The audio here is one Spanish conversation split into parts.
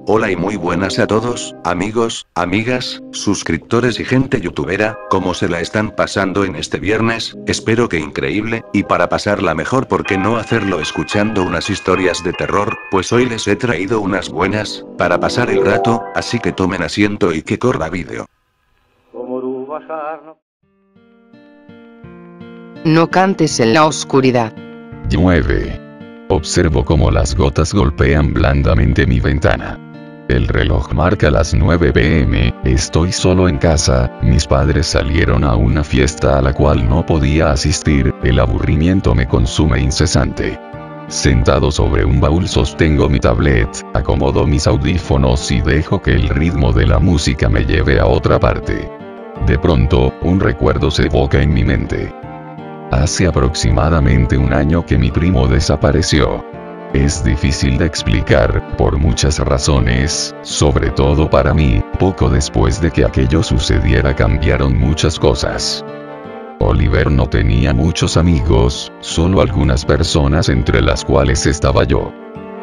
Hola y muy buenas a todos, amigos, amigas, suscriptores y gente youtubera, ¿cómo se la están pasando en este viernes? Espero que increíble, y para pasarla mejor, ¿por qué no hacerlo escuchando unas historias de terror? Pues hoy les he traído unas buenas, para pasar el rato, así que tomen asiento y que corra vídeo. No cantes en la oscuridad. Llueve. Observo cómo las gotas golpean blandamente mi ventana. El reloj marca las 9 p.m, estoy solo en casa, mis padres salieron a una fiesta a la cual no podía asistir, el aburrimiento me consume incesante. Sentado sobre un baúl sostengo mi tablet, acomodo mis audífonos y dejo que el ritmo de la música me lleve a otra parte. De pronto, un recuerdo se evoca en mi mente. Hace aproximadamente un año que mi primo desapareció. Es difícil de explicar, por muchas razones, sobre todo para mí. Poco después de que aquello sucediera cambiaron muchas cosas. Oliver no tenía muchos amigos, solo algunas personas entre las cuales estaba yo.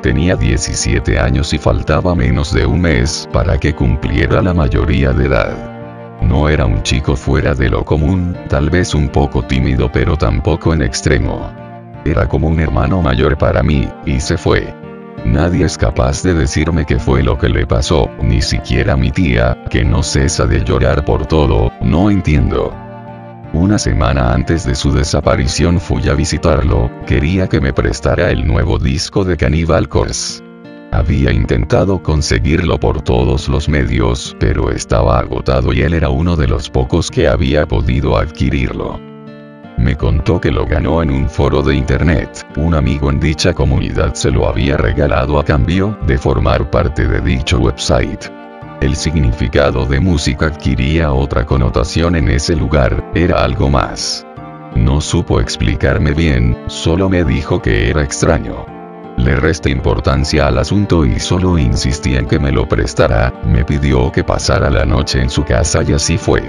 Tenía 17 años y faltaba menos de un mes para que cumpliera la mayoría de edad. No era un chico fuera de lo común, tal vez un poco tímido pero tampoco en extremo. Era como un hermano mayor para mí, y se fue. Nadie es capaz de decirme qué fue lo que le pasó, ni siquiera mi tía, que no cesa de llorar por todo. No entiendo. Una semana antes de su desaparición fui a visitarlo, quería que me prestara el nuevo disco de Cannibal Corpse. Había intentado conseguirlo por todos los medios, pero estaba agotado y él era uno de los pocos que había podido adquirirlo. Me contó que lo ganó en un foro de internet, un amigo en dicha comunidad se lo había regalado a cambio de formar parte de dicho website. El significado de música adquiría otra connotación en ese lugar, era algo más. No supo explicarme bien, solo me dijo que era extraño. Le resté importancia al asunto y solo insistí en que me lo prestara, me pidió que pasara la noche en su casa y así fue.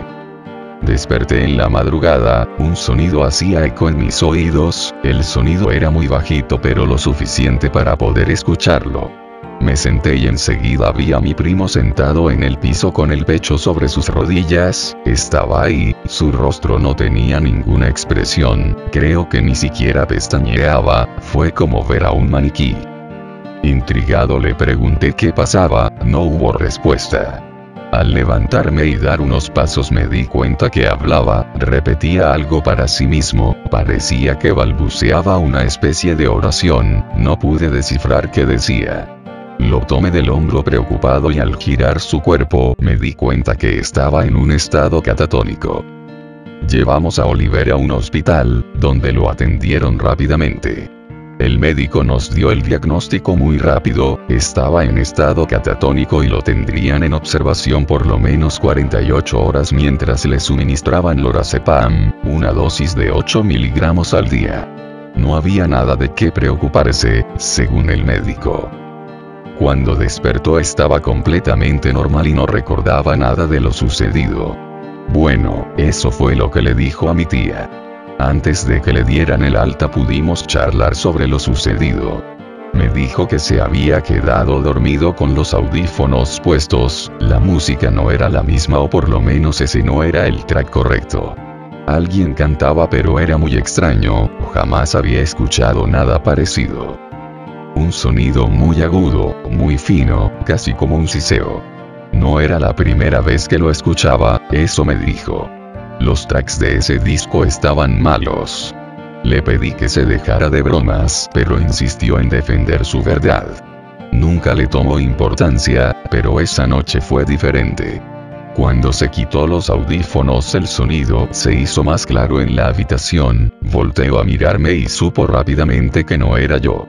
Desperté en la madrugada, un sonido hacía eco en mis oídos, el sonido era muy bajito pero lo suficiente para poder escucharlo. Me senté y enseguida vi a mi primo sentado en el piso con el pecho sobre sus rodillas, estaba ahí, su rostro no tenía ninguna expresión, creo que ni siquiera pestañeaba, fue como ver a un maniquí. Intrigado le pregunté qué pasaba, no hubo respuesta. Al levantarme y dar unos pasos me di cuenta que hablaba, repetía algo para sí mismo, parecía que balbuceaba una especie de oración, no pude descifrar qué decía. Lo tomé del hombro preocupado y al girar su cuerpo me di cuenta que estaba en un estado catatónico. Llevamos a Oliver a un hospital, donde lo atendieron rápidamente. El médico nos dio el diagnóstico muy rápido, estaba en estado catatónico y lo tendrían en observación por lo menos 48 horas mientras le suministraban lorazepam, una dosis de 8 miligramos al día. No había nada de qué preocuparse, según el médico. Cuando despertó estaba completamente normal y no recordaba nada de lo sucedido. Bueno, eso fue lo que le dijo a mi tía. Antes de que le dieran el alta pudimos charlar sobre lo sucedido. Me dijo que se había quedado dormido con los audífonos puestos, la música no era la misma o por lo menos ese no era el track correcto. Alguien cantaba pero era muy extraño, jamás había escuchado nada parecido. Un sonido muy agudo, muy fino, casi como un siseo. No era la primera vez que lo escuchaba, eso me dijo. Los tracks de ese disco estaban malos. Le pedí que se dejara de bromas, pero insistió en defender su verdad. Nunca le tomó importancia, pero esa noche fue diferente. Cuando se quitó los audífonos el sonido se hizo más claro en la habitación, volteó a mirarme y supo rápidamente que no era yo.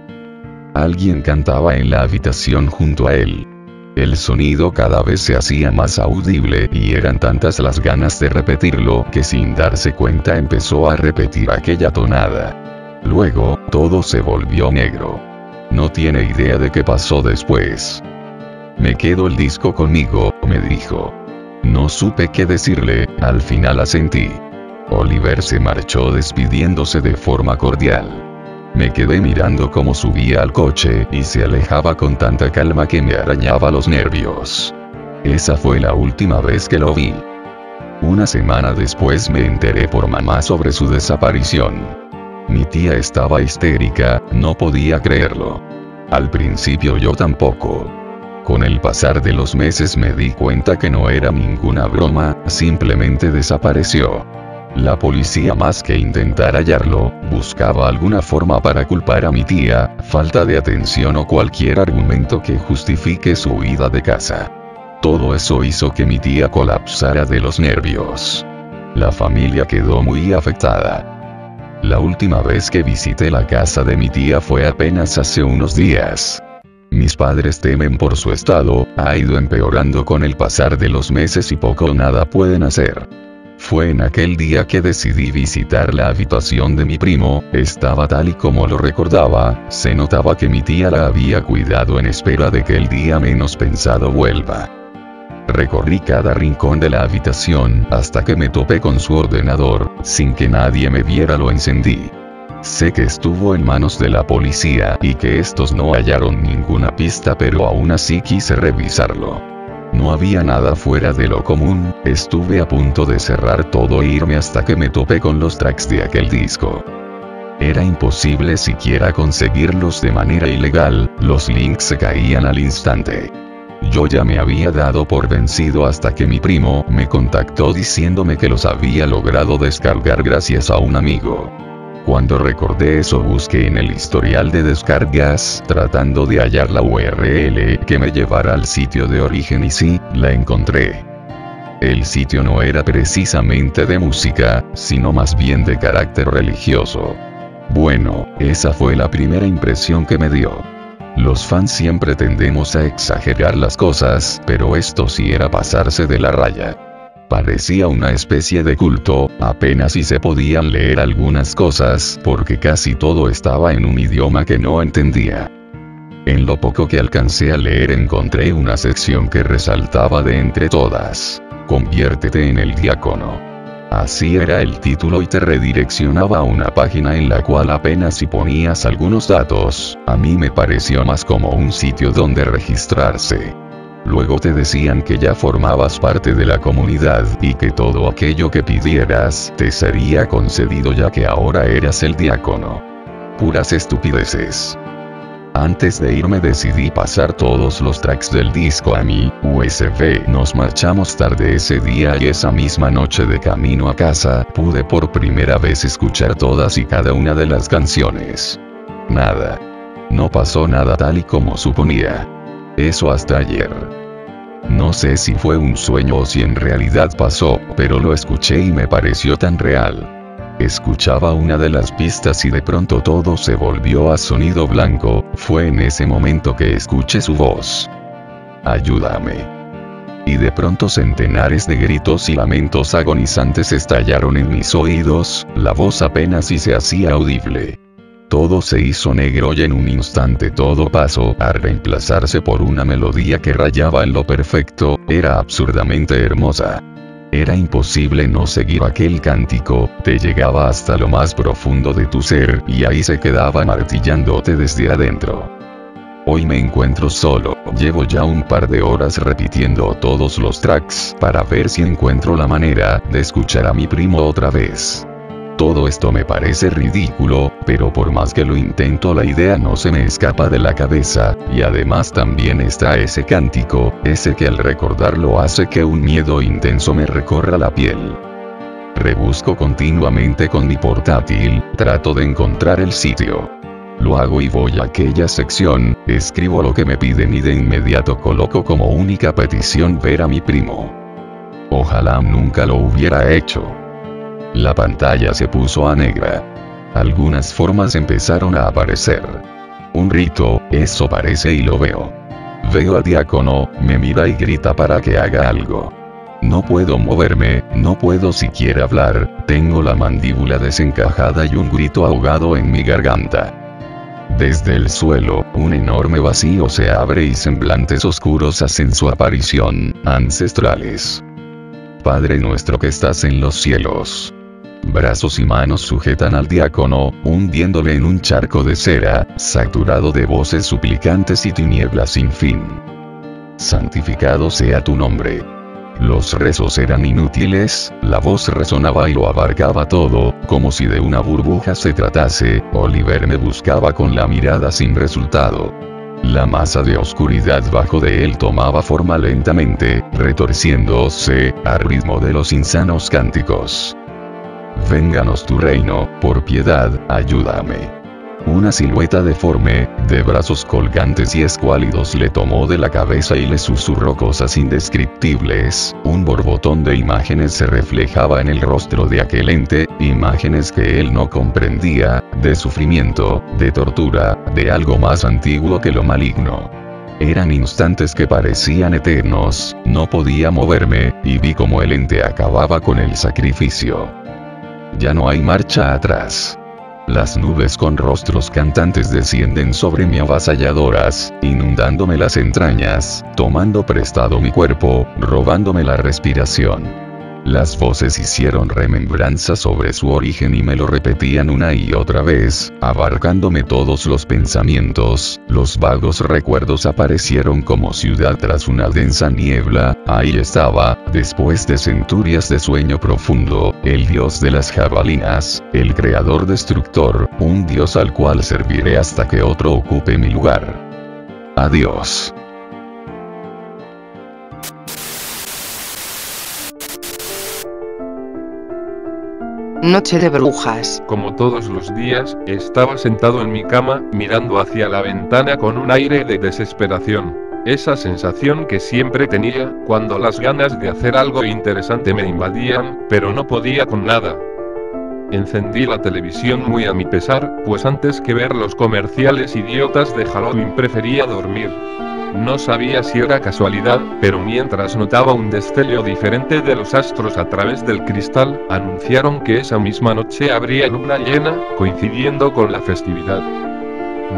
Alguien cantaba en la habitación junto a él. El sonido cada vez se hacía más audible y eran tantas las ganas de repetirlo que sin darse cuenta empezó a repetir aquella tonada. Luego, todo se volvió negro. No tiene idea de qué pasó después. Me quedo el disco conmigo, me dijo. No supe qué decirle, al final asentí. Oliver se marchó despidiéndose de forma cordial. Me quedé mirando cómo subía al coche y se alejaba con tanta calma que me arañaba los nervios. Esa fue la última vez que lo vi. Una semana después me enteré por mamá sobre su desaparición. Mi tía estaba histérica, no podía creerlo. Al principio yo tampoco. Con el pasar de los meses me di cuenta que no era ninguna broma, simplemente desapareció. La policía, más que intentar hallarlo, buscaba alguna forma para culpar a mi tía, falta de atención o cualquier argumento que justifique su huida de casa. Todo eso hizo que mi tía colapsara de los nervios. La familia quedó muy afectada. La última vez que visité la casa de mi tía fue apenas hace unos días. Mis padres temen por su estado, ha ido empeorando con el pasar de los meses y poco o nada pueden hacer. Fue en aquel día que decidí visitar la habitación de mi primo, estaba tal y como lo recordaba, se notaba que mi tía la había cuidado en espera de que el día menos pensado vuelva. Recorrí cada rincón de la habitación hasta que me topé con su ordenador, sin que nadie me viera lo encendí. Sé que estuvo en manos de la policía y que estos no hallaron ninguna pista, pero aún así quise revisarlo. No había nada fuera de lo común, estuve a punto de cerrar todo e irme hasta que me topé con los tracks de aquel disco. Era imposible siquiera conseguirlos de manera ilegal, los links se caían al instante. Yo ya me había dado por vencido hasta que mi primo me contactó diciéndome que los había logrado descargar gracias a un amigo. Cuando recordé eso busqué en el historial de descargas, tratando de hallar la URL que me llevara al sitio de origen y sí, la encontré. El sitio no era precisamente de música, sino más bien de carácter religioso. Bueno, esa fue la primera impresión que me dio. Los fans siempre tendemos a exagerar las cosas, pero esto sí era pasarse de la raya. Parecía una especie de culto, apenas si se podían leer algunas cosas, porque casi todo estaba en un idioma que no entendía. En lo poco que alcancé a leer encontré una sección que resaltaba de entre todas: "Conviértete en el diácono". Así era el título y te redireccionaba a una página en la cual apenas si ponías algunos datos, a mí me pareció más como un sitio donde registrarse. Luego te decían que ya formabas parte de la comunidad y que todo aquello que pidieras te sería concedido ya que ahora eras el diácono. Puras estupideces. Antes de irme decidí pasar todos los tracks del disco a mi USB. Nos marchamos tarde ese día y esa misma noche de camino a casa pude por primera vez escuchar todas y cada una de las canciones. Nada. No pasó nada tal y como suponía. Eso hasta ayer. No sé si fue un sueño o si en realidad pasó, pero lo escuché y me pareció tan real. Escuchaba una de las pistas y de pronto todo se volvió a sonido blanco, fue en ese momento que escuché su voz. Ayúdame. Y de pronto centenares de gritos y lamentos agonizantes estallaron en mis oídos, la voz apenas si se hacía audible. Todo se hizo negro y en un instante todo pasó a reemplazarse por una melodía que rayaba en lo perfecto, era absurdamente hermosa. Era imposible no seguir aquel cántico, te llegaba hasta lo más profundo de tu ser y ahí se quedaba martillándote desde adentro. Hoy me encuentro solo, llevo ya un par de horas repitiendo todos los tracks para ver si encuentro la manera de escuchar a mi primo otra vez. Todo esto me parece ridículo, pero por más que lo intento la idea no se me escapa de la cabeza, y además también está ese cántico, ese que al recordarlo hace que un miedo intenso me recorra la piel. Rebusco continuamente con mi portátil, trato de encontrar el sitio. Lo hago y voy a aquella sección, escribo lo que me piden y de inmediato coloco como única petición ver a mi primo. Ojalá nunca lo hubiera hecho. La pantalla se puso a negra. Algunas formas empezaron a aparecer. Un rito, eso parece y lo veo. Veo al diácono, me mira y grita para que haga algo. No puedo moverme, no puedo siquiera hablar, tengo la mandíbula desencajada y un grito ahogado en mi garganta. Desde el suelo, un enorme vacío se abre y semblantes oscuros hacen su aparición, ancestrales. Padre nuestro que estás en los cielos. Brazos y manos sujetan al diácono, hundiéndole en un charco de cera, saturado de voces suplicantes y tinieblas sin fin. Santificado sea tu nombre. Los rezos eran inútiles, la voz resonaba y lo abarcaba todo, como si de una burbuja se tratase. Oliver me buscaba con la mirada sin resultado. La masa de oscuridad bajo de él tomaba forma lentamente, retorciéndose, al ritmo de los insanos cánticos. Vénganos tu reino, por piedad, ayúdame. Una silueta deforme, de brazos colgantes y escuálidos le tomó de la cabeza y le susurró cosas indescriptibles. Un borbotón de imágenes se reflejaba en el rostro de aquel ente, imágenes que él no comprendía, de sufrimiento, de tortura, de algo más antiguo que lo maligno. Eran instantes que parecían eternos, no podía moverme, y vi como el ente acababa con el sacrificio. Ya no hay marcha atrás. Las nubes con rostros cantantes descienden sobre mí avasalladoras, inundándome las entrañas, tomando prestado mi cuerpo, robándome la respiración. Las voces hicieron remembranza sobre su origen y me lo repetían una y otra vez, abarcándome todos los pensamientos. Los vagos recuerdos aparecieron como ciudad tras una densa niebla. Ahí estaba, después de centurias de sueño profundo, el dios de las jabalinas, el creador destructor, un dios al cual serviré hasta que otro ocupe mi lugar. Adiós. Noche de brujas. Como todos los días, estaba sentado en mi cama, mirando hacia la ventana con un aire de desesperación. Esa sensación que siempre tenía, cuando las ganas de hacer algo interesante me invadían, pero no podía con nada. Encendí la televisión muy a mi pesar, pues antes que ver los comerciales idiotas de Halloween prefería dormir. No sabía si era casualidad, pero mientras notaba un destello diferente de los astros a través del cristal, anunciaron que esa misma noche habría luna llena, coincidiendo con la festividad.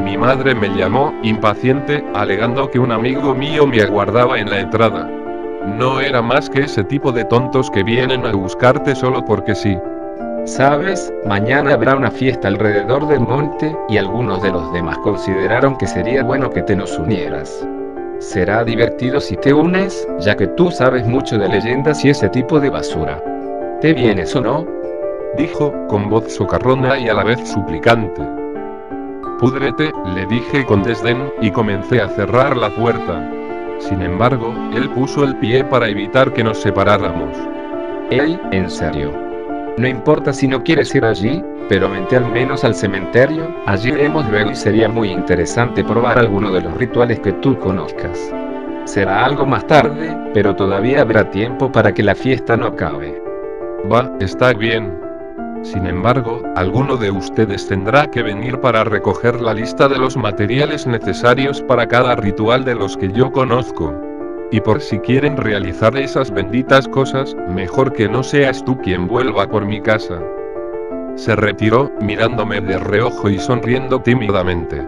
Mi madre me llamó, impaciente, alegando que un amigo mío me aguardaba en la entrada. No era más que ese tipo de tontos que vienen a buscarte solo porque sí. ¿Sabes? Mañana habrá una fiesta alrededor del monte, y algunos de los demás consideraron que sería bueno que te nos unieras. Será divertido si te unes, ya que tú sabes mucho de leyendas y ese tipo de basura. ¿Te vienes o no? Dijo, con voz socarrona y a la vez suplicante. Púdrete, le dije con desdén, y comencé a cerrar la puerta. Sin embargo, él puso el pie para evitar que nos separáramos. Ey, en serio. No importa si no quieres ir allí, pero vente al menos al cementerio, allí iremos luego y sería muy interesante probar alguno de los rituales que tú conozcas. Será algo más tarde, pero todavía habrá tiempo para que la fiesta no acabe. Va, está bien. Sin embargo, alguno de ustedes tendrá que venir para recoger la lista de los materiales necesarios para cada ritual de los que yo conozco. Y por si quieren realizar esas benditas cosas, mejor que no seas tú quien vuelva por mi casa. Se retiró, mirándome de reojo y sonriendo tímidamente.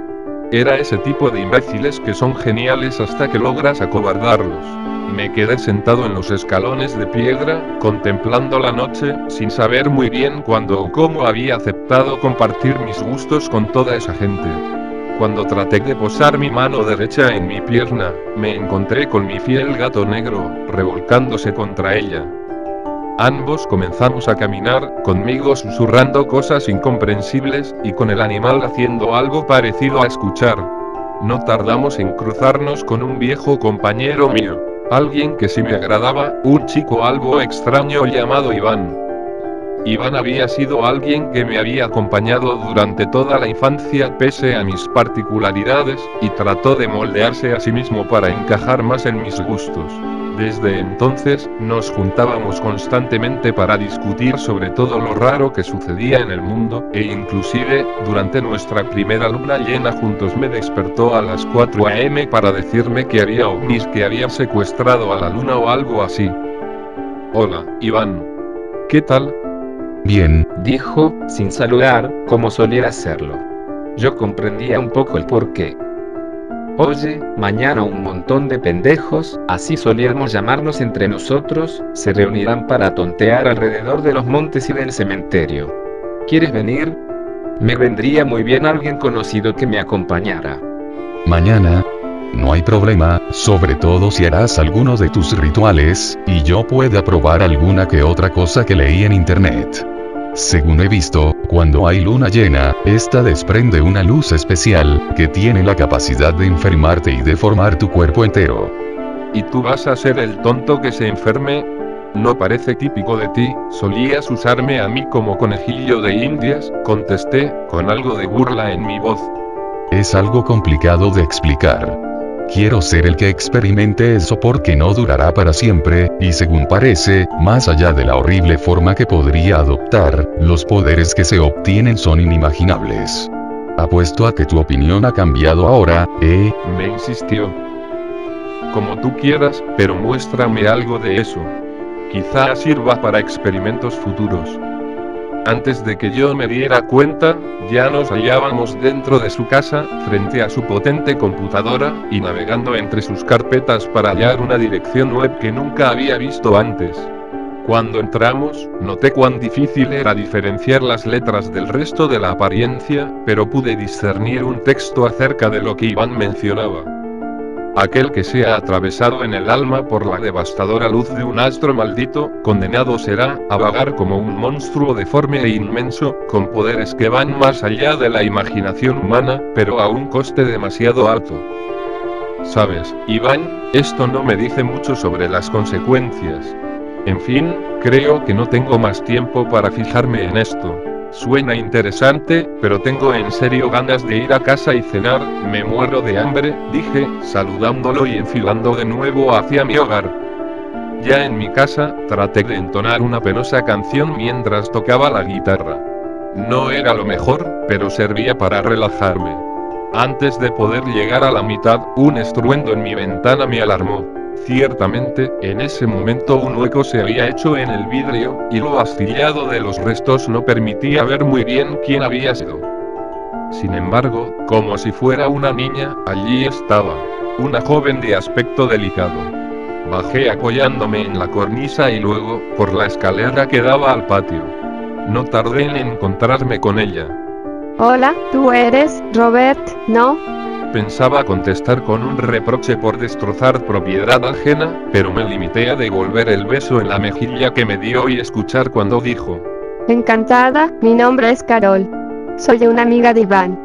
Era ese tipo de imbéciles que son geniales hasta que logras acobardarlos. Me quedé sentado en los escalones de piedra, contemplando la noche, sin saber muy bien cuándo o cómo había aceptado compartir mis gustos con toda esa gente. Cuando traté de posar mi mano derecha en mi pierna, me encontré con mi fiel gato negro, revolcándose contra ella. Ambos comenzamos a caminar, conmigo susurrando cosas incomprensibles, y con el animal haciendo algo parecido a escuchar. No tardamos en cruzarnos con un viejo compañero mío, alguien que sí me agradaba, un chico algo extraño llamado Iván. Iván había sido alguien que me había acompañado durante toda la infancia pese a mis particularidades, y trató de moldearse a sí mismo para encajar más en mis gustos. Desde entonces, nos juntábamos constantemente para discutir sobre todo lo raro que sucedía en el mundo, e inclusive, durante nuestra primera luna llena juntos me despertó a las 4 AM para decirme que había ovnis que habían secuestrado a la luna o algo así. Hola, Iván. ¿Qué tal? Bien, Dijo, sin saludar, como solía hacerlo. Yo comprendía un poco el porqué. Oye, mañana un montón de pendejos, así solíamos llamarnos entre nosotros, se reunirán para tontear alrededor de los montes y del cementerio. ¿Quieres venir? Me vendría muy bien alguien conocido que me acompañara. Mañana. No hay problema, sobre todo si harás alguno de tus rituales, y yo pueda probar alguna que otra cosa que leí en internet. Según he visto, cuando hay luna llena, esta desprende una luz especial, que tiene la capacidad de enfermarte y deformar tu cuerpo entero. ¿Y tú vas a ser el tonto que se enferme? No parece típico de ti, solías usarme a mí como conejillo de indias, contesté, con algo de burla en mi voz. Es algo complicado de explicar. Quiero ser el que experimente eso porque no durará para siempre, y según parece, más allá de la horrible forma que podría adoptar, los poderes que se obtienen son inimaginables. Apuesto a que tu opinión ha cambiado ahora, ¿eh? Me insistió. Como tú quieras, pero muéstrame algo de eso. Quizá sirva para experimentos futuros. Antes de que yo me diera cuenta, ya nos hallábamos dentro de su casa, frente a su potente computadora, y navegando entre sus carpetas para hallar una dirección web que nunca había visto antes. Cuando entramos, noté cuán difícil era diferenciar las letras del resto de la apariencia, pero pude discernir un texto acerca de lo que Iván mencionaba. Aquel que sea atravesado en el alma por la devastadora luz de un astro maldito, condenado será a vagar como un monstruo deforme e inmenso, con poderes que van más allá de la imaginación humana, pero a un coste demasiado alto. Sabes, Iván, esto no me dice mucho sobre las consecuencias. En fin, creo que no tengo más tiempo para fijarme en esto. Suena interesante, pero tengo en serio ganas de ir a casa y cenar, me muero de hambre, dije, saludándolo y enfilando de nuevo hacia mi hogar. Ya en mi casa, traté de entonar una penosa canción mientras tocaba la guitarra. No era lo mejor, pero servía para relajarme. Antes de poder llegar a la mitad, un estruendo en mi ventana me alarmó. Ciertamente, en ese momento un hueco se había hecho en el vidrio, y lo astillado de los restos no permitía ver muy bien quién había sido. Sin embargo, como si fuera una niña, allí estaba. Una joven de aspecto delicado. Bajé apoyándome en la cornisa y luego, por la escalera que daba al patio. No tardé en encontrarme con ella. Hola, ¿tú eres Robert, no? Pensaba contestar con un reproche por destrozar propiedad ajena, pero me limité a devolver el beso en la mejilla que me dio y escuchar cuando dijo: Encantada, mi nombre es Carol. Soy una amiga de Iván.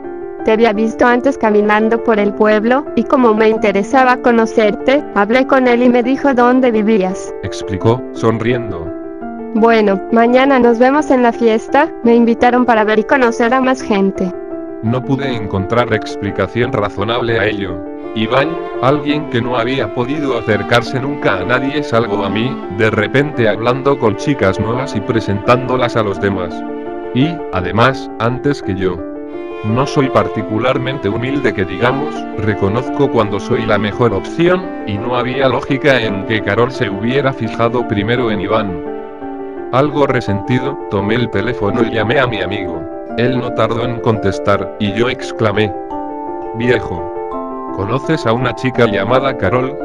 Te había visto antes caminando por el pueblo, y como me interesaba conocerte, hablé con él y me dijo dónde vivías. Explicó, sonriendo. Bueno, mañana nos vemos en la fiesta, me invitaron para ver y conocer a más gente. No pude encontrar explicación razonable a ello. Iván, alguien que no había podido acercarse nunca a nadie salvo a mí, de repente hablando con chicas nuevas y presentándolas a los demás. Y, además, antes que yo. No soy particularmente humilde que digamos, reconozco cuando soy la mejor opción, y no había lógica en que Carol se hubiera fijado primero en Iván. Algo resentido, tomé el teléfono y llamé a mi amigo. Él no tardó en contestar, y yo exclamé: Viejo, ¿conoces a una chica llamada Carol?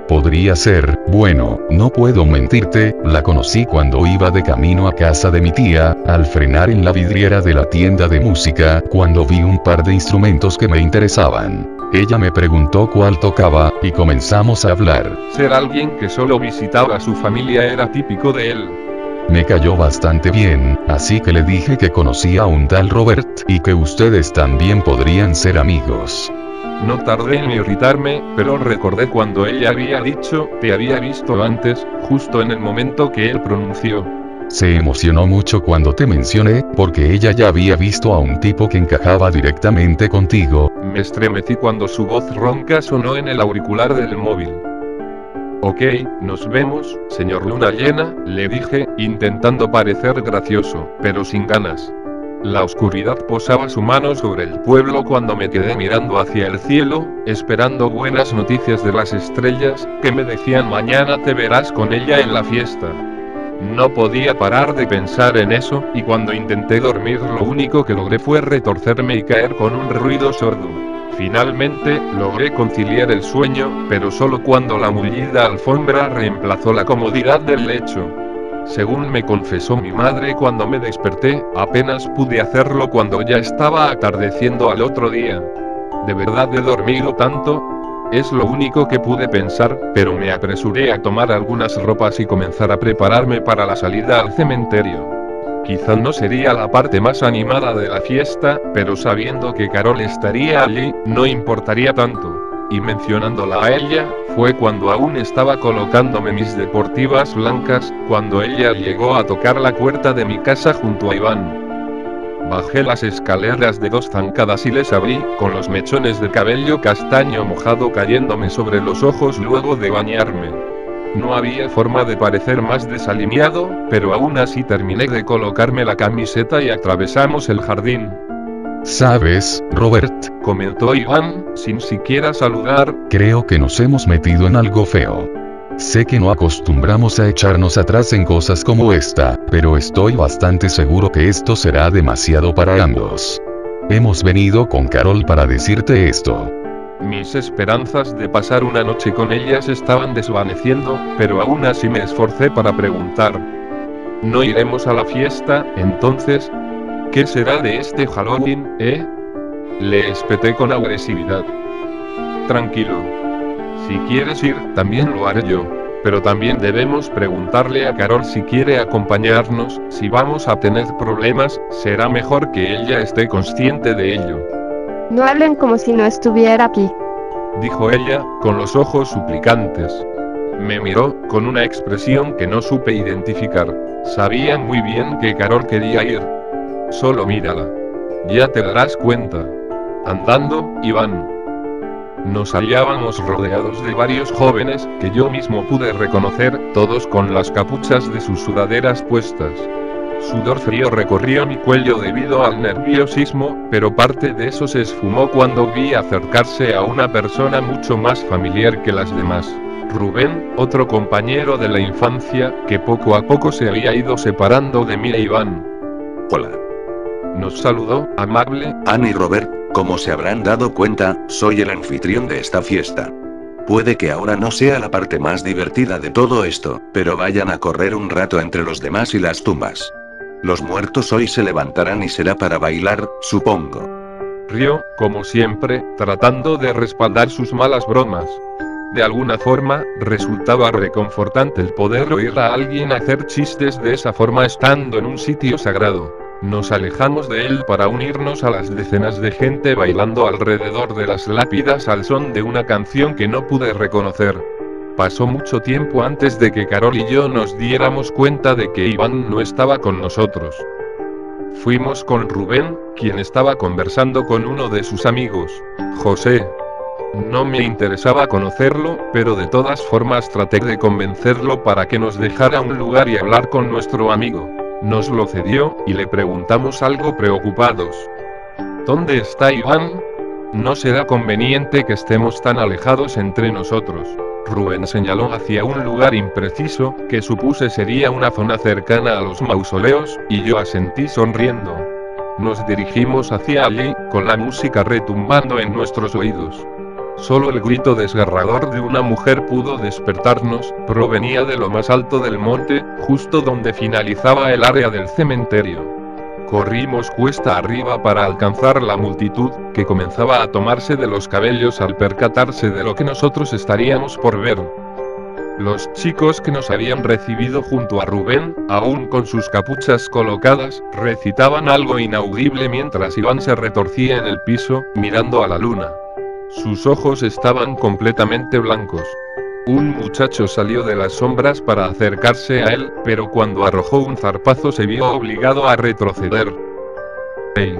Podría ser, bueno, no puedo mentirte, la conocí cuando iba de camino a casa de mi tía, al frenar en la vidriera de la tienda de música, cuando vi un par de instrumentos que me interesaban. Ella me preguntó cuál tocaba, y comenzamos a hablar. Ser alguien que solo visitaba a su familia era típico de él. Me cayó bastante bien, así que le dije que conocía a un tal Robert, y que ustedes también podrían ser amigos. No tardé en irritarme, pero recordé cuando ella había dicho, te había visto antes, justo en el momento que él pronunció. Se emocionó mucho cuando te mencioné, porque ella ya había visto a un tipo que encajaba directamente contigo. Me estremecí cuando su voz ronca sonó en el auricular del móvil. Ok, nos vemos, señor Luna Llena, le dije, intentando parecer gracioso, pero sin ganas. La oscuridad posaba su mano sobre el pueblo cuando me quedé mirando hacia el cielo, esperando buenas noticias de las estrellas, que me decían mañana te verás con ella en la fiesta. No podía parar de pensar en eso, y cuando intenté dormir lo único que logré fue retorcerme y caer con un ruido sordo. Finalmente, logré conciliar el sueño, pero solo cuando la mullida alfombra reemplazó la comodidad del lecho. Según me confesó mi madre cuando me desperté, apenas pude hacerlo cuando ya estaba atardeciendo al otro día. ¿De verdad he dormido tanto? Es lo único que pude pensar, pero me apresuré a tomar algunas ropas y comenzar a prepararme para la salida al cementerio. Quizá no sería la parte más animada de la fiesta, pero sabiendo que Carol estaría allí, no importaría tanto. Y mencionándola a ella, fue cuando aún estaba colocándome mis deportivas blancas, cuando ella llegó a tocar la puerta de mi casa junto a Iván. Bajé las escaleras de 2 zancadas y les abrí, con los mechones de cabello castaño mojado cayéndome sobre los ojos luego de bañarme. No había forma de parecer más desalineado, pero aún así terminé de colocarme la camiseta y atravesamos el jardín. ¿Sabes, Robert? Comentó Iván, sin siquiera saludar. Creo que nos hemos metido en algo feo. Sé que no acostumbramos a echarnos atrás en cosas como esta, pero estoy bastante seguro que esto será demasiado para ambos. Hemos venido con Carol para decirte esto. Mis esperanzas de pasar una noche con ella se estaban desvaneciendo, pero aún así me esforcé para preguntar. ¿No iremos a la fiesta, entonces? ¿Qué será de este Halloween, Le espeté con agresividad. Tranquilo. Si quieres ir, también lo haré yo. Pero también debemos preguntarle a Carol si quiere acompañarnos. Si vamos a tener problemas, será mejor que ella esté consciente de ello. No hablen como si no estuviera aquí, dijo ella, con los ojos suplicantes. Me miró, con una expresión que no supe identificar. Sabía muy bien que Carol quería ir. Solo mírala. Ya te darás cuenta. Andando, Iván. Nos hallábamos rodeados de varios jóvenes, que yo mismo pude reconocer, todos con las capuchas de sus sudaderas puestas. Sudor frío recorrió mi cuello debido al nerviosismo, pero parte de eso se esfumó cuando vi acercarse a una persona mucho más familiar que las demás. Rubén, otro compañero de la infancia, que poco a poco se había ido separando de mí e Iván. Hola. Nos saludó, amable. Anne y Robert, como se habrán dado cuenta, soy el anfitrión de esta fiesta. Puede que ahora no sea la parte más divertida de todo esto, pero vayan a correr un rato entre los demás y las tumbas. Los muertos hoy se levantarán y será para bailar, supongo. Rió, como siempre, tratando de respaldar sus malas bromas. De alguna forma, resultaba reconfortante el poder oír a alguien hacer chistes de esa forma estando en un sitio sagrado. Nos alejamos de él para unirnos a las decenas de gente bailando alrededor de las lápidas al son de una canción que no pude reconocer. Pasó mucho tiempo antes de que Carol y yo nos diéramos cuenta de que Iván no estaba con nosotros. Fuimos con Rubén, quien estaba conversando con uno de sus amigos, José. No me interesaba conocerlo, pero de todas formas traté de convencerlo para que nos dejara un lugar y hablar con nuestro amigo. Nos lo cedió, y le preguntamos algo preocupados. ¿Dónde está Iván? No será conveniente que estemos tan alejados entre nosotros. Rubén señaló hacia un lugar impreciso, que supuse sería una zona cercana a los mausoleos, y yo asentí sonriendo. Nos dirigimos hacia allí, con la música retumbando en nuestros oídos. Solo el grito desgarrador de una mujer pudo despertarnos, provenía de lo más alto del monte, justo donde finalizaba el área del cementerio. Corrimos cuesta arriba para alcanzar la multitud, que comenzaba a tomarse de los cabellos al percatarse de lo que nosotros estaríamos por ver. Los chicos que nos habían recibido junto a Rubén, aún con sus capuchas colocadas, recitaban algo inaudible mientras Iván se retorcía en el piso, mirando a la luna. Sus ojos estaban completamente blancos. Un muchacho salió de las sombras para acercarse a él, pero cuando arrojó un zarpazo se vio obligado a retroceder. ¡Hey!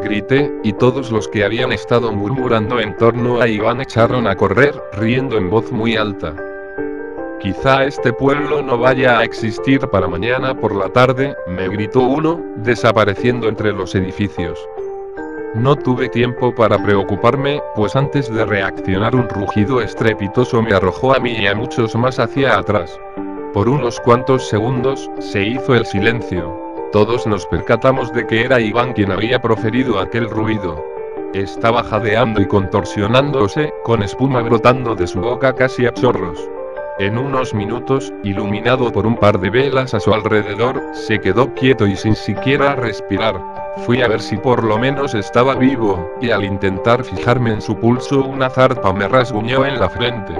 Grité, y todos los que habían estado murmurando en torno a Iván echaron a correr, riendo en voz muy alta. Quizá este pueblo no vaya a existir para mañana por la tarde, me gritó uno, desapareciendo entre los edificios. No tuve tiempo para preocuparme, pues antes de reaccionar un rugido estrepitoso me arrojó a mí y a muchos más hacia atrás. Por unos cuantos segundos, se hizo el silencio. Todos nos percatamos de que era Iván quien había proferido aquel ruido. Estaba jadeando y contorsionándose, con espuma brotando de su boca casi a chorros. En unos minutos, iluminado por un par de velas a su alrededor, se quedó quieto y sin siquiera respirar. Fui a ver si por lo menos estaba vivo, y al intentar fijarme en su pulso una zarpa me rasguñó en la frente.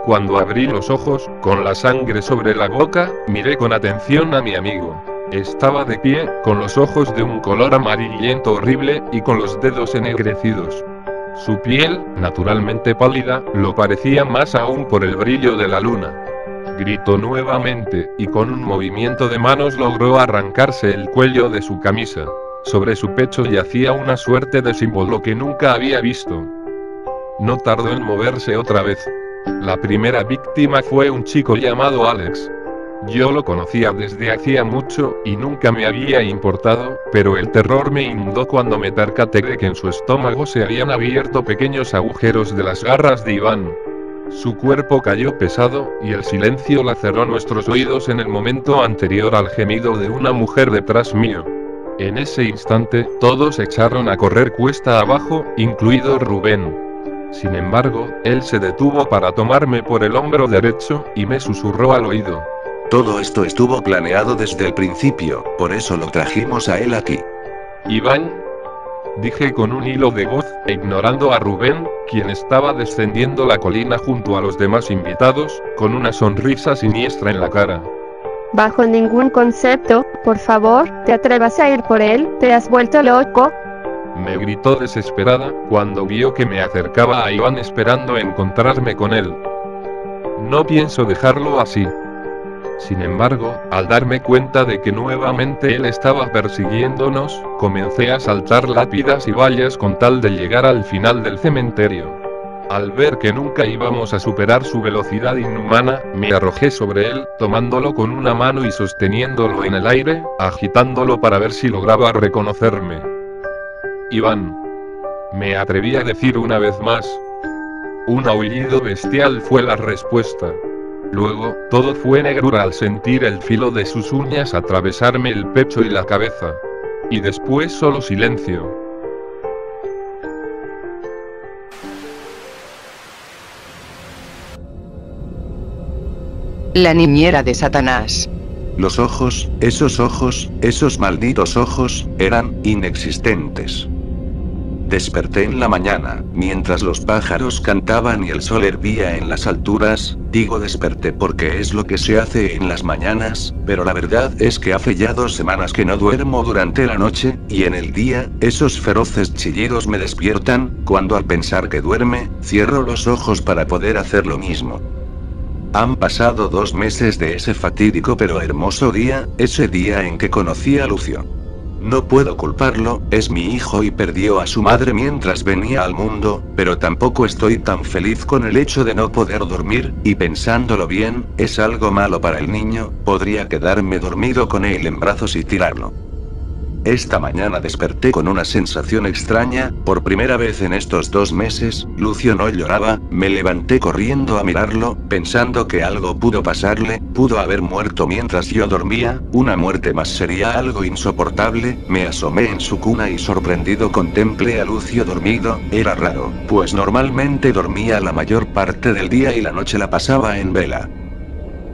Cuando abrí los ojos, con la sangre sobre la boca, miré con atención a mi amigo. Estaba de pie, con los ojos de un color amarillento horrible, y con los dedos ennegrecidos. Su piel, naturalmente pálida, lo parecía más aún por el brillo de la luna. Gritó nuevamente, y con un movimiento de manos logró arrancarse el cuello de su camisa. Sobre su pecho yacía una suerte de símbolo que nunca había visto. No tardó en moverse otra vez. La primera víctima fue un chico llamado Alex. Yo lo conocía desde hacía mucho, y nunca me había importado, pero el terror me inundó cuando me percaté de que en su estómago se habían abierto pequeños agujeros de las garras de Iván. Su cuerpo cayó pesado, y el silencio laceró nuestros oídos en el momento anterior al gemido de una mujer detrás mío. En ese instante, todos echaron a correr cuesta abajo, incluido Rubén. Sin embargo, él se detuvo para tomarme por el hombro derecho, y me susurró al oído. Todo esto estuvo planeado desde el principio, por eso lo trajimos a él aquí. Iván, dije con un hilo de voz, ignorando a Rubén, quien estaba descendiendo la colina junto a los demás invitados, con una sonrisa siniestra en la cara. Bajo ningún concepto, por favor, te atrevas a ir por él, ¿te has vuelto loco? Me gritó desesperada, cuando vio que me acercaba a Iván esperando encontrarme con él. No pienso dejarlo así. Sin embargo, al darme cuenta de que nuevamente él estaba persiguiéndonos, comencé a saltar lápidas y vallas con tal de llegar al final del cementerio. Al ver que nunca íbamos a superar su velocidad inhumana, me arrojé sobre él, tomándolo con una mano y sosteniéndolo en el aire, agitándolo para ver si lograba reconocerme. Iván. Me atreví a decir una vez más. Un aullido bestial fue la respuesta. Luego, todo fue negrura al sentir el filo de sus uñas atravesarme el pecho y la cabeza. Y después solo silencio. La niñera de Satanás. Los ojos, esos malditos ojos, eran inexistentes. Desperté en la mañana, mientras los pájaros cantaban y el sol hervía en las alturas. Digo desperté porque es lo que se hace en las mañanas, pero la verdad es que hace ya 2 semanas que no duermo durante la noche, y en el día, esos feroces chillidos me despiertan, cuando al pensar que duerme, cierro los ojos para poder hacer lo mismo. Han pasado 2 meses de ese fatídico pero hermoso día, ese día en que conocí a Lucio. No puedo culparlo, es mi hijo y perdió a su madre mientras venía al mundo, pero tampoco estoy tan feliz con el hecho de no poder dormir, y pensándolo bien, es algo malo para el niño, podría quedarme dormido con él en brazos y tirarlo. Esta mañana desperté con una sensación extraña, por primera vez en estos 2 meses, Lucio no lloraba, me levanté corriendo a mirarlo, pensando que algo pudo pasarle, pudo haber muerto mientras yo dormía, una muerte más sería algo insoportable, me asomé en su cuna y sorprendido contemplé a Lucio dormido, era raro, pues normalmente dormía la mayor parte del día y la noche la pasaba en vela.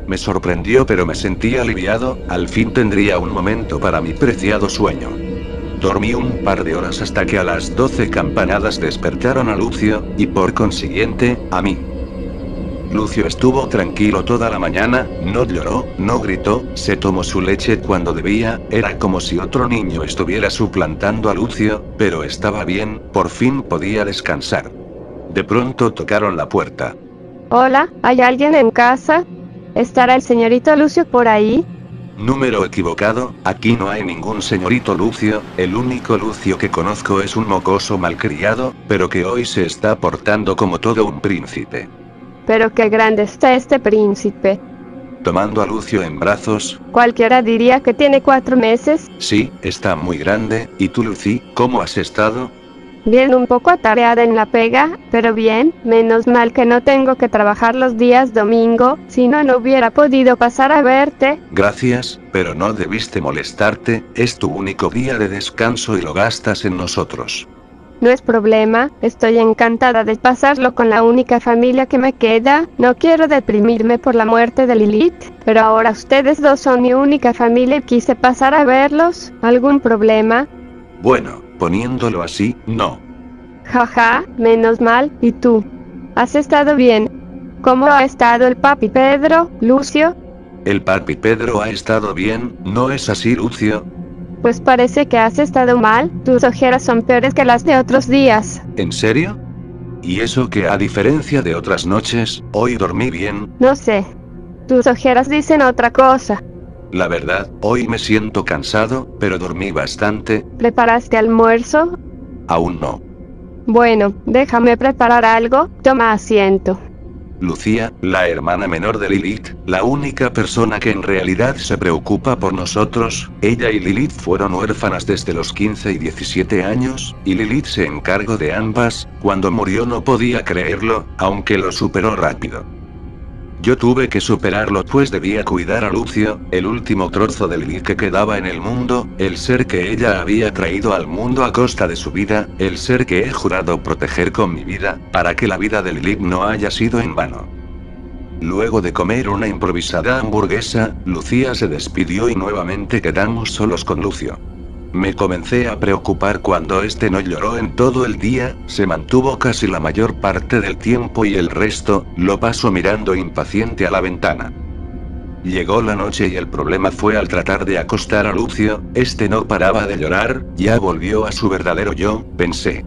Me sorprendió pero me sentí aliviado, al fin tendría un momento para mi preciado sueño. Dormí un par de horas hasta que a las 12 campanadas despertaron a Lucio, y por consiguiente, a mí. Lucio estuvo tranquilo toda la mañana, no lloró, no gritó, se tomó su leche cuando debía, era como si otro niño estuviera suplantando a Lucio, pero estaba bien, por fin podía descansar. De pronto tocaron la puerta. Hola, ¿hay alguien en casa? ¿Estará el señorito Lucio por ahí? Número equivocado, aquí no hay ningún señorito Lucio, el único Lucio que conozco es un mocoso malcriado, pero que hoy se está portando como todo un príncipe. Pero qué grande está este príncipe. Tomando a Lucio en brazos. Cualquiera diría que tiene 4 meses. Sí, está muy grande, ¿y tú Lucy, cómo has estado? Bien, un poco atareada en la pega, pero bien, menos mal que no tengo que trabajar los días domingo, si no, no hubiera podido pasar a verte. Gracias, pero no debiste molestarte, es tu único día de descanso y lo gastas en nosotros. No es problema, estoy encantada de pasarlo con la única familia que me queda. No quiero deprimirme por la muerte de Lilith, pero ahora ustedes dos son mi única familia y quise pasar a verlos. ¿Algún problema? Bueno, poniéndolo así, no. Jaja, menos mal. ¿Y tú? ¿Has estado bien? ¿Cómo ha estado el papi Pedro, Lucio? El papi Pedro ha estado bien, ¿no es así, Lucio? Pues parece que has estado mal, tus ojeras son peores que las de otros días. ¿En serio? ¿Y eso que a diferencia de otras noches, hoy dormí bien? No sé. Tus ojeras dicen otra cosa. La verdad, hoy me siento cansado, pero dormí bastante. ¿Preparaste almuerzo? Aún no. Bueno, déjame preparar algo, toma asiento. Lucía, la hermana menor de Lilith, la única persona que en realidad se preocupa por nosotros, ella y Lilith fueron huérfanas desde los 15 y 17 años, y Lilith se encargó de ambas. Cuando murió no podía creerlo, aunque lo superó rápido. Yo tuve que superarlo pues debía cuidar a Lucio, el último trozo de Lilith que quedaba en el mundo, el ser que ella había traído al mundo a costa de su vida, el ser que he jurado proteger con mi vida, para que la vida de Lilith no haya sido en vano. Luego de comer una improvisada hamburguesa, Lucía se despidió y nuevamente quedamos solos con Lucio. Me comencé a preocupar cuando este no lloró en todo el día, se mantuvo casi la mayor parte del tiempo y el resto, lo pasó mirando impaciente a la ventana. Llegó la noche y el problema fue al tratar de acostar a Lucio, este no paraba de llorar, ya volvió a su verdadero yo, pensé.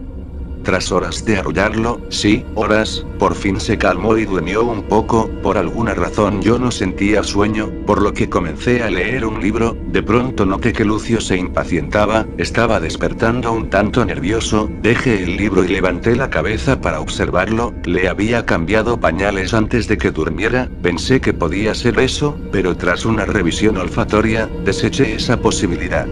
Tras horas de arrullarlo, sí, horas, por fin se calmó y durmió un poco. Por alguna razón yo no sentía sueño, por lo que comencé a leer un libro. De pronto noté que Lucio se impacientaba, estaba despertando un tanto nervioso, dejé el libro y levanté la cabeza para observarlo. Le había cambiado pañales antes de que durmiera, pensé que podía ser eso, pero tras una revisión olfatoria, deseché esa posibilidad.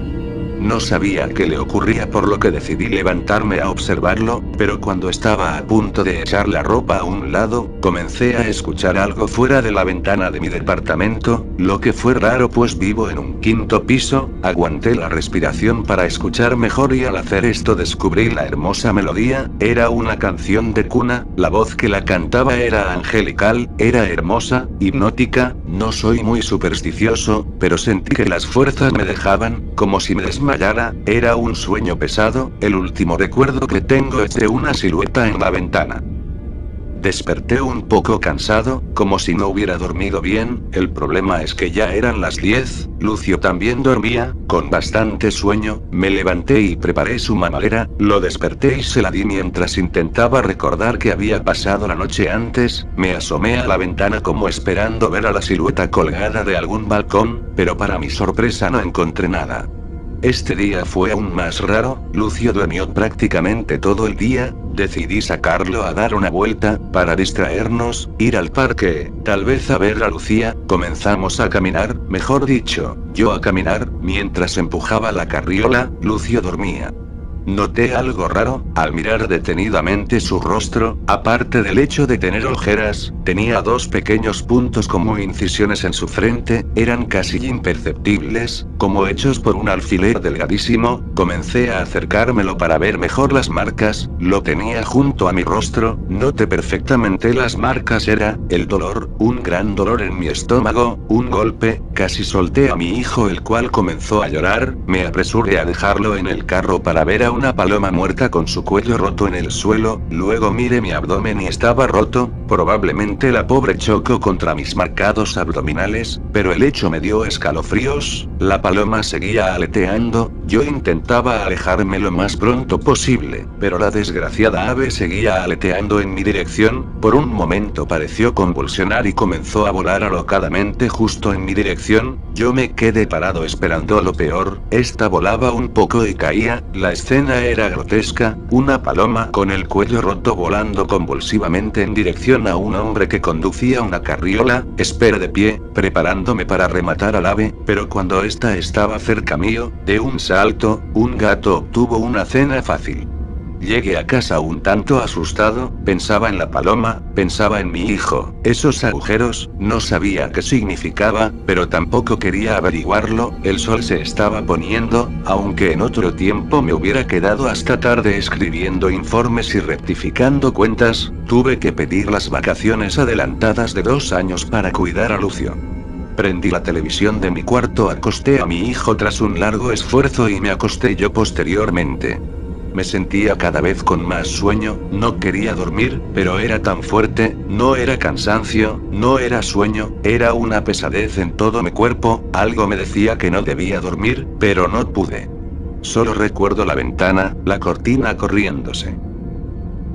No sabía qué le ocurría por lo que decidí levantarme a observarlo, pero cuando estaba a punto de echar la ropa a un lado, comencé a escuchar algo fuera de la ventana de mi departamento, lo que fue raro pues vivo en un quinto piso. Aguanté la respiración para escuchar mejor y al hacer esto descubrí la hermosa melodía, era una canción de cuna, la voz que la cantaba era angelical, era hermosa, hipnótica. No soy muy supersticioso, pero sentí que las fuerzas me dejaban, como si me desmayara. Era un sueño pesado, el último recuerdo que tengo es de una silueta en la ventana. Desperté un poco cansado, como si no hubiera dormido bien, el problema es que ya eran las 10, Lucio también dormía, con bastante sueño, me levanté y preparé su mamadera, lo desperté y se la di mientras intentaba recordar qué había pasado la noche antes, me asomé a la ventana como esperando ver a la silueta colgada de algún balcón, pero para mi sorpresa no encontré nada. Este día fue aún más raro, Lucio durmió prácticamente todo el día, decidí sacarlo a dar una vuelta, para distraernos, ir al parque, tal vez a ver a Lucía, comenzamos a caminar, mejor dicho, yo a caminar, mientras empujaba la carriola, Lucio dormía. Noté algo raro, al mirar detenidamente su rostro, aparte del hecho de tener ojeras, tenía dos pequeños puntos como incisiones en su frente, eran casi imperceptibles, como hechos por un alfiler delgadísimo. Comencé a acercármelo para ver mejor las marcas, lo tenía junto a mi rostro, noté perfectamente las marcas, era el dolor, un gran dolor en mi estómago, un golpe, casi solté a mi hijo el cual comenzó a llorar, me apresuré a dejarlo en el carro para ver a una paloma muerta con su cuello roto en el suelo, luego miré mi abdomen y estaba roto, probablemente la pobre chocó contra mis marcados abdominales, pero el hecho me dio escalofríos, la paloma seguía aleteando, yo intentaba alejarme lo más pronto posible, pero la desgraciada ave seguía aleteando en mi dirección, por un momento pareció convulsionar y comenzó a volar alocadamente justo en mi dirección, yo me quedé parado esperando lo peor, esta volaba un poco y caía, la escena era grotesca, una paloma con el cuello roto volando convulsivamente en dirección a un hombre que conducía una carriola, esperé de pie, preparándome para rematar al ave, pero cuando ésta estaba cerca mío, de un salto, un gato obtuvo una cena fácil. Llegué a casa un tanto asustado, pensaba en la paloma, pensaba en mi hijo, esos agujeros, no sabía qué significaba, pero tampoco quería averiguarlo, el sol se estaba poniendo, aunque en otro tiempo me hubiera quedado hasta tarde escribiendo informes y rectificando cuentas, tuve que pedir las vacaciones adelantadas de 2 años para cuidar a Lucio. Prendí la televisión de mi cuarto, acosté a mi hijo tras un largo esfuerzo y me acosté yo posteriormente. Me sentía cada vez con más sueño, no quería dormir, pero era tan fuerte, no era cansancio, no era sueño, era una pesadez en todo mi cuerpo, algo me decía que no debía dormir, pero no pude. Solo recuerdo la ventana, la cortina corriéndose.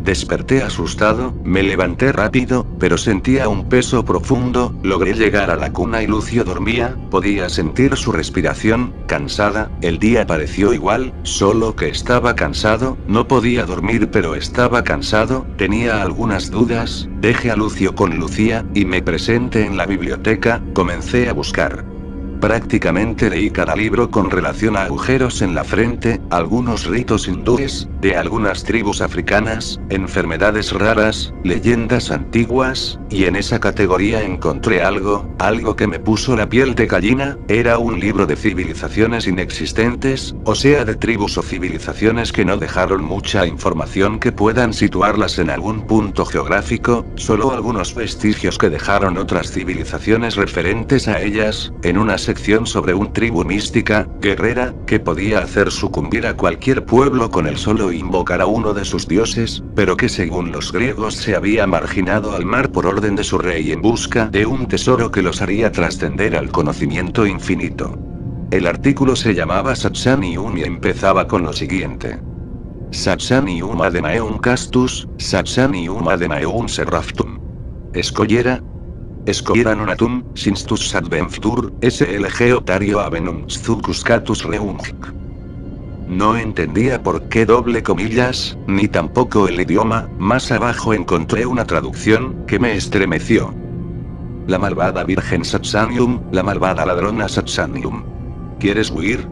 Desperté asustado, me levanté rápido, pero sentía un peso profundo, logré llegar a la cuna y Lucio dormía, podía sentir su respiración, cansada, el día pareció igual, solo que estaba cansado, no podía dormir pero estaba cansado, tenía algunas dudas, dejé a Lucio con Lucía, y me presenté en la biblioteca, comencé a buscar. Prácticamente leí cada libro con relación a agujeros en la frente, algunos ritos hindúes, de algunas tribus africanas, enfermedades raras, leyendas antiguas, y en esa categoría encontré algo que me puso la piel de gallina, era un libro de civilizaciones inexistentes, o sea de tribus o civilizaciones que no dejaron mucha información que puedan situarlas en algún punto geográfico, solo algunos vestigios que dejaron otras civilizaciones referentes a ellas, en una sección sobre una tribu mística, guerrera, que podía hacer sucumbir a cualquier pueblo con el solo invocar a uno de sus dioses, pero que según los griegos se había marginado al mar por orden de su rey en busca de un tesoro que los haría trascender al conocimiento infinito. El artículo se llamaba Satsanium y empezaba con lo siguiente. Satsanium ademaeum castus, Satsanium ademaeum serraftum. Escollera nonatum, sinstus adventur, slg otario avenum szucus catus reungic. No entendía por qué doble comillas, ni tampoco el idioma, más abajo encontré una traducción, que me estremeció. La malvada virgen Satsanium, la malvada ladrona Satsanium. ¿Quieres huir?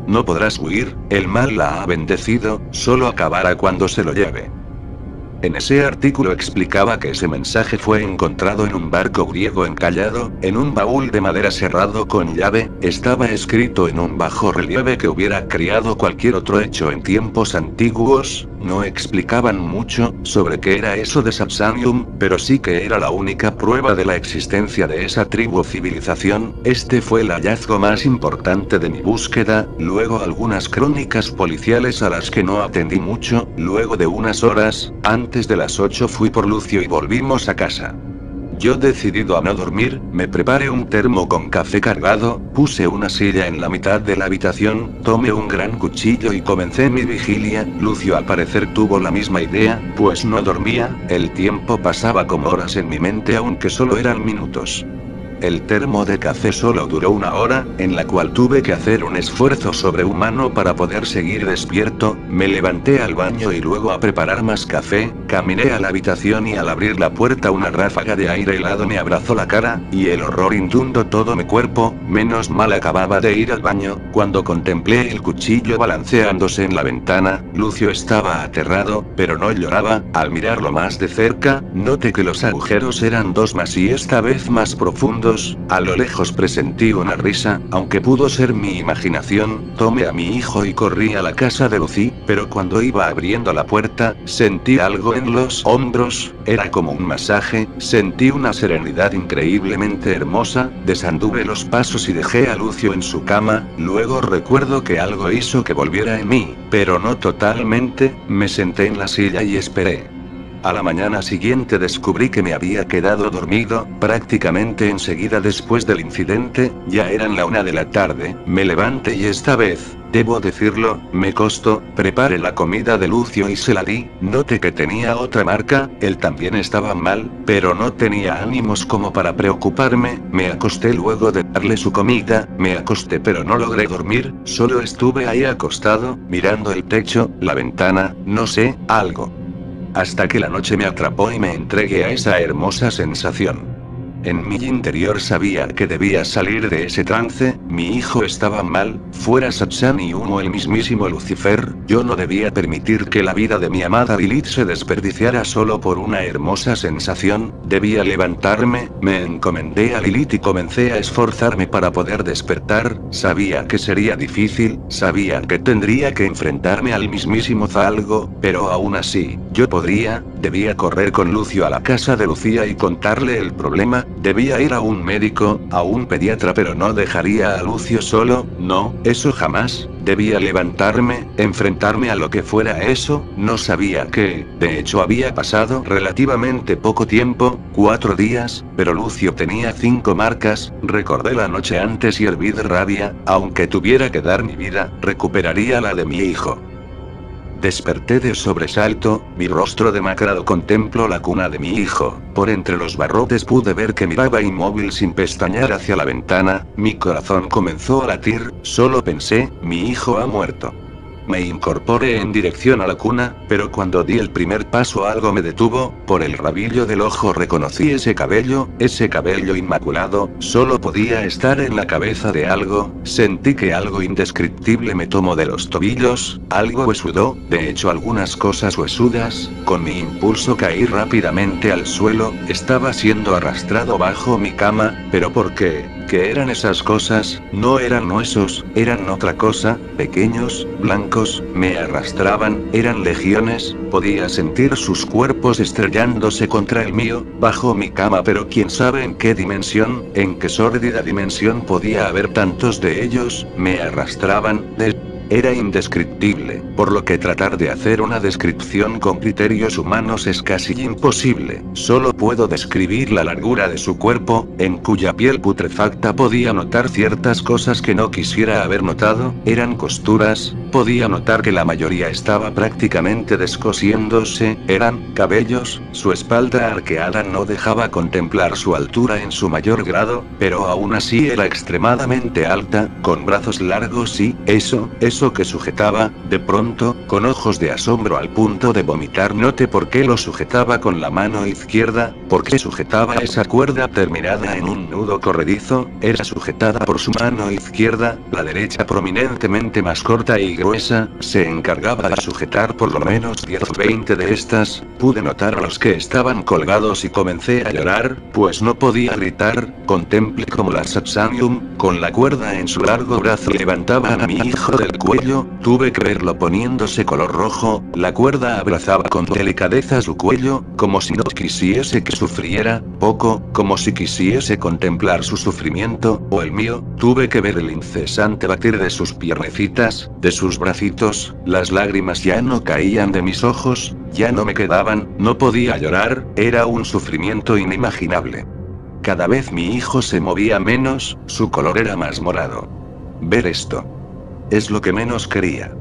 No podrás huir, el mal la ha bendecido, solo acabará cuando se lo lleve. En ese artículo explicaba que ese mensaje fue encontrado en un barco griego encallado, en un baúl de madera cerrado con llave, estaba escrito en un bajo relieve que hubiera creado cualquier otro hecho en tiempos antiguos, no explicaban mucho sobre qué era eso de Satsanium, pero sí que era la única prueba de la existencia de esa tribu o civilización, este fue el hallazgo más importante de mi búsqueda, luego algunas crónicas policiales a las que no atendí mucho, luego de unas horas, antes de las 8 fui por Lucio y volvimos a casa. Yo decidido a no dormir, me preparé un termo con café cargado, puse una silla en la mitad de la habitación, tomé un gran cuchillo y comencé mi vigilia. Lucio al parecer tuvo la misma idea, pues no dormía, el tiempo pasaba como horas en mi mente aunque solo eran minutos. El termo de café solo duró 1 hora, en la cual tuve que hacer un esfuerzo sobrehumano para poder seguir despierto, me levanté al baño y luego a preparar más café, caminé a la habitación y al abrir la puerta una ráfaga de aire helado me abrazó la cara, y el horror inundó todo mi cuerpo, menos mal acababa de ir al baño, cuando contemplé el cuchillo balanceándose en la ventana, Lucio estaba aterrado, pero no lloraba, al mirarlo más de cerca, noté que los agujeros eran 2 más y esta vez más profundos. A lo lejos presentí una risa, aunque pudo ser mi imaginación, tomé a mi hijo y corrí a la casa de Lucy, pero cuando iba abriendo la puerta, sentí algo en los hombros, era como un masaje, sentí una serenidad increíblemente hermosa, desanduve los pasos y dejé a Lucio en su cama, luego recuerdo que algo hizo que volviera en mí, pero no totalmente, me senté en la silla y esperé. A la mañana siguiente descubrí que me había quedado dormido, prácticamente enseguida después del incidente, ya eran la 1 de la tarde, me levanté y esta vez, debo decirlo, me costó, preparé la comida de Lucio y se la di, noté que tenía otra marca, él también estaba mal, pero no tenía ánimos como para preocuparme, me acosté luego de darle su comida, me acosté pero no logré dormir, solo estuve ahí acostado, mirando el techo, la ventana, no sé, algo. Hasta que la noche me atrapó y me entregué a esa hermosa sensación. En mi interior sabía que debía salir de ese trance, mi hijo estaba mal, fuera Satsan y Humo el mismísimo Lucifer, yo no debía permitir que la vida de mi amada Lilith se desperdiciara solo por una hermosa sensación, debía levantarme, me encomendé a Lilith y comencé a esforzarme para poder despertar, sabía que sería difícil, sabía que tendría que enfrentarme al mismísimo Zalgo, pero aún así, yo debía correr con Lucio a la casa de Lucía y contarle el problema, debía ir a un médico, a un pediatra, pero no dejaría a Lucio solo, no, eso jamás, debía levantarme, enfrentarme a lo que fuera eso, no sabía qué, de hecho había pasado relativamente poco tiempo, 4 días, pero Lucio tenía 5 marcas, recordé la noche antes y herví de rabia, aunque tuviera que dar mi vida, recuperaría la de mi hijo. Desperté de sobresalto, mi rostro demacrado contemplo la cuna de mi hijo, por entre los barrotes pude ver que miraba inmóvil sin pestañear hacia la ventana, mi corazón comenzó a latir, solo pensé, mi hijo ha muerto. Me incorporé en dirección a la cuna, pero cuando di el primer paso algo me detuvo, por el rabillo del ojo reconocí ese cabello inmaculado, solo podía estar en la cabeza de algo, sentí que algo indescriptible me tomó de los tobillos, algo huesudo, de hecho algunas cosas huesudas, con mi impulso caí rápidamente al suelo, estaba siendo arrastrado bajo mi cama, pero ¿por qué? ¿Qué eran esas cosas? No eran huesos, eran otra cosa, pequeños, blancos, me arrastraban, eran legiones, podía sentir sus cuerpos estrellándose contra el mío, bajo mi cama, pero quién sabe en qué dimensión, en qué sórdida dimensión podía haber tantos de ellos, me arrastraban, era indescriptible, por lo que tratar de hacer una descripción con criterios humanos es casi imposible, solo puedo describir la largura de su cuerpo, en cuya piel putrefacta podía notar ciertas cosas que no quisiera haber notado, eran costuras, podía notar que la mayoría estaba prácticamente descosiéndose, eran cabellos, su espalda arqueada no dejaba contemplar su altura en su mayor grado, pero aún así era extremadamente alta, con brazos largos y, eso que sujetaba, de pronto, con ojos de asombro al punto de vomitar noté por qué lo sujetaba con la mano izquierda, por qué sujetaba esa cuerda terminada en un nudo corredizo, era sujetada por su mano izquierda, la derecha prominentemente más corta y gruesa, se encargaba de sujetar por lo menos 10 o 20 de estas, pude notar a los que estaban colgados y comencé a llorar, pues no podía gritar, contemplé como la Satsanium, con la cuerda en su largo brazo levantaban a mi hijo del cuello, tuve que verlo poniéndose color rojo, la cuerda abrazaba con delicadeza su cuello, como si no quisiese que sufriera, poco, como si quisiese contemplar su sufrimiento, o el mío, tuve que ver el incesante batir de sus piernecitas, de sus bracitos, las lágrimas ya no caían de mis ojos, ya no me quedaban, no podía llorar, era un sufrimiento inimaginable. Cada vez mi hijo se movía menos, su color era más morado. Ver esto es lo que menos quería.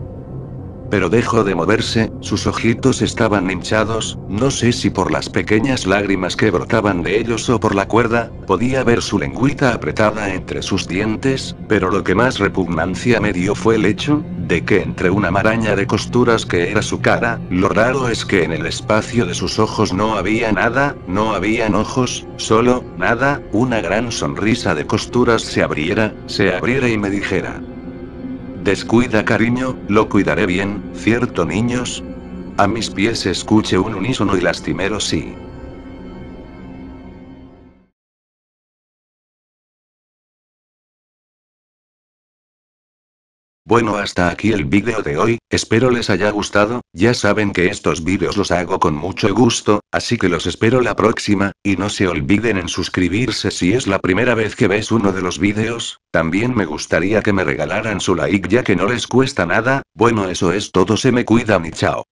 Pero dejó de moverse, sus ojitos estaban hinchados, no sé si por las pequeñas lágrimas que brotaban de ellos o por la cuerda, podía ver su lengüita apretada entre sus dientes, pero lo que más repugnancia me dio fue el hecho, de que entre una maraña de costuras que era su cara, lo raro es que en el espacio de sus ojos no había nada, no habían ojos, solo, nada, una gran sonrisa de costuras se abriera y me dijera: descuida cariño, lo cuidaré bien, ¿cierto niños? A mis pies escuché un unísono y lastimero sí. Bueno, hasta aquí el vídeo de hoy, espero les haya gustado, ya saben que estos vídeos los hago con mucho gusto, así que los espero la próxima, y no se olviden en suscribirse si es la primera vez que ves uno de los vídeos, también me gustaría que me regalaran su like ya que no les cuesta nada, bueno eso es todo, se me cuidan y chao.